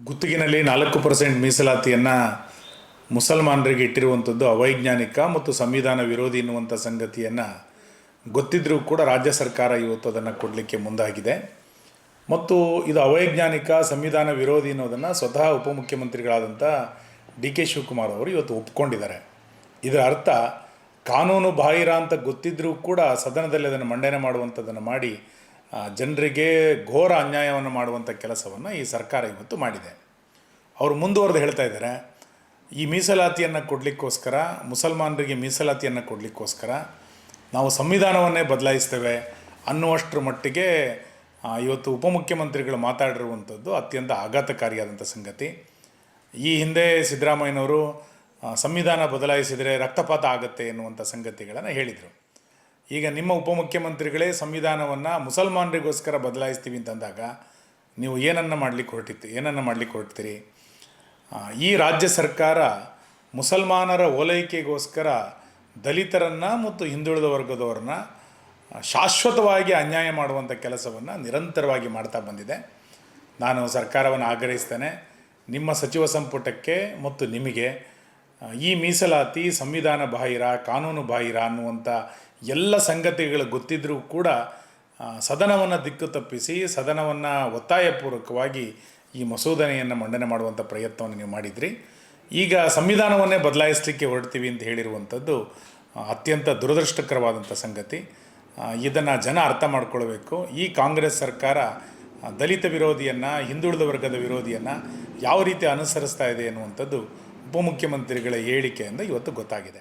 ಗುತ್ತಿಗೆನಲ್ಲಿ 4% ಮೀಸಲಾತಿಯನ್ನು ಮುಸಲ್ಮಾನರಿಗೆ ಇಟ್ಟಿರುವಂಥದ್ದು ಅವೈಜ್ಞಾನಿಕ ಮತ್ತು ಸಂವಿಧಾನ ವಿರೋಧಿ ಎನ್ನುವಂಥ ಸಂಗತಿಯನ್ನು ಗೊತ್ತಿದ್ದರೂ ಕೂಡ ರಾಜ್ಯ ಸರ್ಕಾರ ಇವತ್ತು ಅದನ್ನು ಕೊಡಲಿಕ್ಕೆ ಮುಂದಾಗಿದೆ. ಮತ್ತು ಇದು ಅವೈಜ್ಞಾನಿಕ ಸಂವಿಧಾನ ವಿರೋಧಿ ಅನ್ನೋದನ್ನು ಸ್ವತಃ ಉಪಮುಖ್ಯಮಂತ್ರಿಗಳಾದಂಥ ಡಿ ಕೆ ಶಿವಕುಮಾರ್ ಅವರು ಇವತ್ತು ಒಪ್ಕೊಂಡಿದ್ದಾರೆ. ಇದರ ಅರ್ಥ ಕಾನೂನು ಬಾಹಿರ ಅಂತ ಗೊತ್ತಿದ್ದರೂ ಕೂಡ ಸದನದಲ್ಲಿ ಅದನ್ನು ಮಂಡನೆ ಮಾಡುವಂಥದ್ದನ್ನು ಮಾಡಿ ಜನರಿಗೆ ಘೋರ ಅನ್ಯಾಯವನ್ನು ಮಾಡುವಂಥ ಕೆಲಸವನ್ನು ಈ ಸರ್ಕಾರ ಇವತ್ತು ಮಾಡಿದೆ. ಅವರು ಮುಂದುವರೆದು ಹೇಳ್ತಾ ಇದ್ದಾರೆ, ಈ ಮೀಸಲಾತಿಯನ್ನು ಕೊಡಲಿಕ್ಕೋಸ್ಕರ, ಮುಸಲ್ಮಾನರಿಗೆ ಮೀಸಲಾತಿಯನ್ನು ಕೊಡಲಿಕ್ಕೋಸ್ಕರ ನಾವು ಸಂವಿಧಾನವನ್ನೇ ಬದಲಾಯಿಸ್ತೇವೆ ಅನ್ನುವಷ್ಟರ ಮಟ್ಟಿಗೆ ಇವತ್ತು ಉಪಮುಖ್ಯಮಂತ್ರಿಗಳು ಮಾತಾಡಿರುವಂಥದ್ದು ಅತ್ಯಂತ ಆಘಾತಕಾರಿಯಾದಂಥ ಸಂಗತಿ. ಈ ಹಿಂದೆ ಸಿದ್ದರಾಮಯ್ಯನವರು ಸಂವಿಧಾನ ಬದಲಾಯಿಸಿದರೆ ರಕ್ತಪಾತ ಆಗುತ್ತೆ ಎನ್ನುವಂಥ ಸಂಗತಿಗಳನ್ನು ಹೇಳಿದರು. ಈಗ ನಿಮ್ಮ ಉಪಮುಖ್ಯಮಂತ್ರಿಗಳೇ ಸಂವಿಧಾನವನ್ನು ಮುಸಲ್ಮಾನರಿಗೋಸ್ಕರ ಬದಲಾಯಿಸ್ತೀವಿ ಅಂತಂದಾಗ ನೀವು ಏನನ್ನು ಮಾಡಲಿಕ್ಕೆ ಹೊರಡ್ತೀರಿ? ಈ ರಾಜ್ಯ ಸರ್ಕಾರ ಮುಸಲ್ಮಾನರ ಓಲೈಕೆಗೋಸ್ಕರ ದಲಿತರನ್ನು ಮತ್ತು ಹಿಂದುಳಿದ ವರ್ಗದವರನ್ನ ಶಾಶ್ವತವಾಗಿ ಅನ್ಯಾಯ ಮಾಡುವಂಥ ಕೆಲಸವನ್ನು ನಿರಂತರವಾಗಿ ಮಾಡ್ತಾ ಬಂದಿದೆ. ನಾನು ಸರ್ಕಾರವನ್ನು ಆಗ್ರಹಿಸ್ತೇನೆ, ನಿಮ್ಮ ಸಚಿವ ಸಂಪುಟಕ್ಕೆ ಮತ್ತು ನಿಮಗೆ ಈ ಮೀಸಲಾತಿ ಸಂವಿಧಾನ ಬಾಹಿರ, ಕಾನೂನು ಬಾಹಿರ ಅನ್ನುವಂಥ ಎಲ್ಲ ಸಂಗತಿಗಳು ಗೊತ್ತಿದ್ದರೂ ಕೂಡ ಸದನವನ್ನು ದಿಕ್ಕು ತಪ್ಪಿಸಿ ಸದನವನ್ನು ಒತ್ತಾಯಪೂರ್ವಕವಾಗಿ ಈ ಮಸೂದನೆಯನ್ನು ಮಂಡನೆ ಮಾಡುವಂಥ ಪ್ರಯತ್ನವನ್ನು ನೀವು ಮಾಡಿದ್ರಿ. ಈಗ ಸಂವಿಧಾನವನ್ನೇ ಬದಲಾಯಿಸಲಿಕ್ಕೆ ಹೊರಡ್ತೀವಿ ಅಂತ ಹೇಳಿರುವಂಥದ್ದು ಅತ್ಯಂತ ದುರದೃಷ್ಟಕರವಾದಂಥ ಸಂಗತಿ. ಇದನ್ನು ಜನ ಅರ್ಥ ಮಾಡ್ಕೊಳ್ಬೇಕು. ಈ ಕಾಂಗ್ರೆಸ್ ಸರ್ಕಾರ ದಲಿತ ವಿರೋಧಿಯನ್ನು, ಹಿಂದುಳಿದ ವರ್ಗದ ವಿರೋಧಿಯನ್ನು ಯಾವ ರೀತಿ ಅನುಸರಿಸ್ತಾ ಇದೆ ಎನ್ನುವಂಥದ್ದು ಉಪಮುಖ್ಯಮಂತ್ರಿಗಳ ಹೇಳಿಕೆಯಿಂದ ಇವತ್ತು ಗೊತ್ತಾಗಿದೆ.